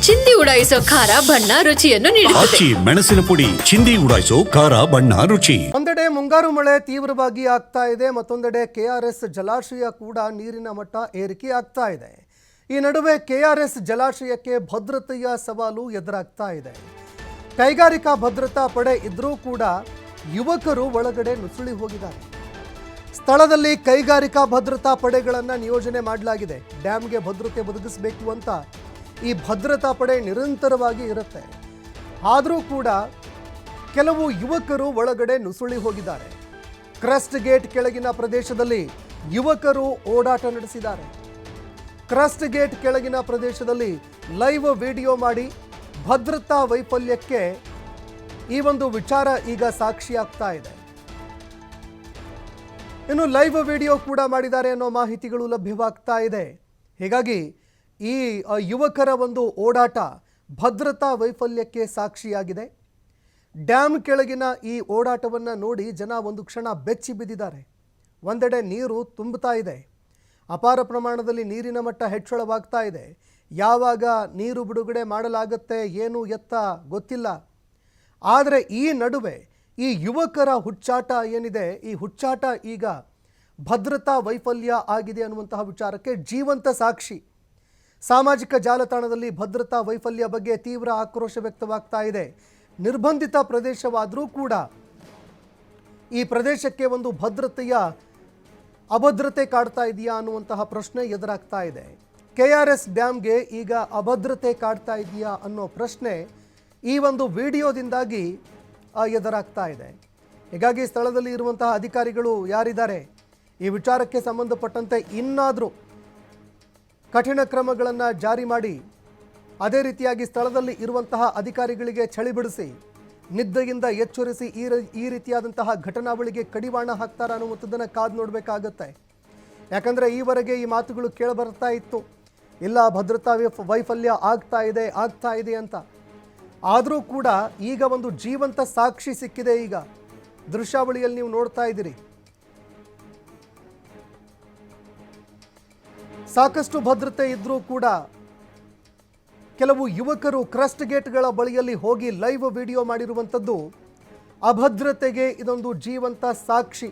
ಚಿಂದಿ ಉಡಾಯಿಸೋ ಖಾರ ಬಣ್ಣ ರುಚಿಯನ್ನು ನೀಡುತ್ತದೆ. ಆಚಿ ಮೆಣಸಿನ ಪುಡಿ ಚಿಂದಿ ಉಡಾಯಿಸೋ ಖಾರ ಬಣ್ಣ ರುಚಿ. ಒಂದೆಡೆ ಮುಂಗಾರು ಮಳೆ ತೀವ್ರವಾಗಿ ಆಗ್ತಾ ಇದೆ, ಮತ್ತೊಂದೆಡೆ ಕೆಆರ್ಎಸ್ ಜಲಾಶಯ ಕೂಡ ನೀರಿನ ಮಟ್ಟ ಏರಿಕೆ ಆಗ್ತಾ ಇದೆ. ಈ ನಡುವೆ ಕೆಆರ್ಎಸ್ ಜಲಾಶಯಕ್ಕೆ ಭದ್ರತೆಯ ಸವಾಲು ಎದುರಾಗ್ತಾ ಇದೆ. ಕೈಗಾರಿಕಾ ಭದ್ರತಾ ಪಡೆ ಇದ್ರೂ ಕೂಡ ಯುವಕರು ಒಳಗಡೆ ನುಸುಳಿ ಹೋಗಿದ್ದಾರೆ. ಸ್ಥಳದಲ್ಲಿ ಕೈಗಾರಿಕಾ ಭದ್ರತಾ ಪಡೆಗಳನ್ನು ನಿಯೋಜನೆ ಮಾಡಲಾಗಿದೆ. ಡ್ಯಾಮ್ಗೆ ಭದ್ರತೆ ಒದಗಿಸಬೇಕು ಅಂತ ಈ ಭದ್ರತಾ ಪಡೆ ನಿರಂತರವಾಗಿ ಇರುತ್ತೆ. ಆದರೂ ಕೂಡ ಕೆಲವು ಯುವಕರು ಒಳಗಡೆ ನುಸುಳಿ ಹೋಗಿದ್ದಾರೆ. ಕ್ರಸ್ಟ್ ಗೇಟ್ ಕೆಳಗಿನ ಪ್ರದೇಶದಲ್ಲಿ ಯುವಕರು ಓಡಾಟ ನಡೆಸಿದ್ದಾರೆ. ಕ್ರಸ್ಟ್ ಗೇಟ್ ಕೆಳಗಿನ ಪ್ರದೇಶದಲ್ಲಿ ಲೈವ್ ವಿಡಿಯೋ ಮಾಡಿ ಭದ್ರತಾ ವೈಫಲ್ಯಕ್ಕೆ ಈ ಒಂದು ವಿಚಾರ ಈಗ ಸಾಕ್ಷಿಯಾಗ್ತಾ ಇದೆ. ಇನ್ನು ಲೈವ್ ವಿಡಿಯೋ ಕೂಡ ಮಾಡಿದ್ದಾರೆ ಅನ್ನೋ ಮಾಹಿತಿಗಳು ಲಭ್ಯವಾಗ್ತಾ ಇದೆ. ಹೀಗಾಗಿ ಈ ಯುವಕರ ಒಂದು ಓಡಾಟ ಭದ್ರತಾ ವೈಫಲ್ಯಕ್ಕೆ ಸಾಕ್ಷಿಯಾಗಿದೆ. ಡ್ಯಾಮ್ ಕೆಳಗಿನ ಈ ಓಡಾಟವನ್ನು ನೋಡಿ ಜನ ಒಂದು ಕ್ಷಣ ಬೆಚ್ಚಿ ಬಿದ್ದಿದ್ದಾರೆ. ಒಂದೆಡೆ ನೀರು ತುಂಬುತ್ತಾ ಇದೆ, ಅಪಾರ ಪ್ರಮಾಣದಲ್ಲಿ ನೀರಿನ ಮಟ್ಟ ಹೆಚ್ಚಳವಾಗ್ತಾ ಇದೆ. ಯಾವಾಗ ನೀರು ಬಿಡುಗಡೆ ಮಾಡಲಾಗುತ್ತೆ ಏನು ಎತ್ತ ಗೊತ್ತಿಲ್ಲ. ಆದರೆ ಈ ನಡುವೆ ಈ ಯುವಕರ ಹುಚ್ಚಾಟ ಏನಿದೆ, ಈ ಹುಚ್ಚಾಟ ಈಗ ಭದ್ರತಾ ವೈಫಲ್ಯ ಆಗಿದೆ ಅನ್ನುವಂತಹ ವಿಚಾರಕ್ಕೆ ಜೀವಂತ ಸಾಕ್ಷಿ. ಸಾಮಾಜಿಕ ಜಾಲತಾಣದಲ್ಲಿ ಭದ್ರತಾ ವೈಫಲ್ಯ ಬಗ್ಗೆ ತೀವ್ರ ಆಕ್ರೋಶ ವ್ಯಕ್ತವಾಗ್ತಾ ಇದೆ. ನಿರ್ಬಂಧಿತ ಪ್ರದೇಶವಾದರೂ ಕೂಡ ಈ ಪ್ರದೇಶಕ್ಕೆ ಒಂದು ಭದ್ರತೆಯ ಅಭದ್ರತೆ ಕಾಡ್ತಾ ಇದೆಯಾ ಅನ್ನುವಂತಹ ಪ್ರಶ್ನೆ ಎದುರಾಗ್ತಾ ಇದೆ. ಕೆಆರ್ಎಸ್ ಡ್ಯಾಮ್ಗೆ ಈಗ ಅಭದ್ರತೆ ಕಾಡ್ತಾ ಇದೆಯಾ ಅನ್ನೋ ಪ್ರಶ್ನೆ ಈ ಒಂದು ವಿಡಿಯೋದಿಂದಾಗಿ ಎದುರಾಗ್ತಾ ಇದೆ. ಹೀಗಾಗಿ ಸ್ಥಳದಲ್ಲಿ ಇರುವಂತಹ ಅಧಿಕಾರಿಗಳು ಯಾರಿದ್ದಾರೆ, ಈ ವಿಚಾರಕ್ಕೆ ಸಂಬಂಧಪಟ್ಟಂತೆ ಇನ್ನಾದರೂ ಕಠಿಣ ಕ್ರಮಗಳನ್ನು ಜಾರಿ ಮಾಡಿ, ಅದೇ ರೀತಿಯಾಗಿ ಸ್ಥಳದಲ್ಲಿ ಇರುವಂತಹ ಅಧಿಕಾರಿಗಳಿಗೆ ಚಳಿ ಬಿಡಿಸಿ, ನಿದ್ದೆಯಿಂದ ಎಚ್ಚರಿಸಿ ಈ ರೀತಿಯಾದಂತಹ ಘಟನಾವಳಿಗೆ ಕಡಿವಾಣ ಹಾಕ್ತಾರ ಅನ್ನುವಂಥದ್ದನ್ನು ಕಾದು ನೋಡಬೇಕಾಗತ್ತೆ. ಯಾಕಂದರೆ ಈವರೆಗೆ ಈ ಮಾತುಗಳು ಕೇಳಿಬರ್ತಾ ಇತ್ತು, ಇಲ್ಲ ಭದ್ರತಾ ವೈಫಲ್ಯ ಆಗ್ತಾ ಇದೆ ಅಂತ. ಆದರೂ ಕೂಡ ಈಗ ಒಂದು ಜೀವಂತ ಸಾಕ್ಷಿ ಸಿಕ್ಕಿದೆ. ಈಗ ದೃಶ್ಯಾವಳಿಯಲ್ಲಿ ನೀವು ನೋಡ್ತಾ ಇದ್ದೀರಿ, ಸಾಕಷ್ಟು ಭದ್ರತೆ ಇದ್ರೂ ಕೂಡ ಕೆಲವು ಯುವಕರು ಕ್ರಸ್ಟ್ ಗೇಟ್ಗಳ ಬಳಿಯಲ್ಲಿ ಹೋಗಿ ಲೈವ್ ವಿಡಿಯೋ ಮಾಡಿರುವಂಥದ್ದು ಅಭದ್ರತೆಗೆ ಇದೊಂದು ಜೀವಂತ ಸಾಕ್ಷಿ.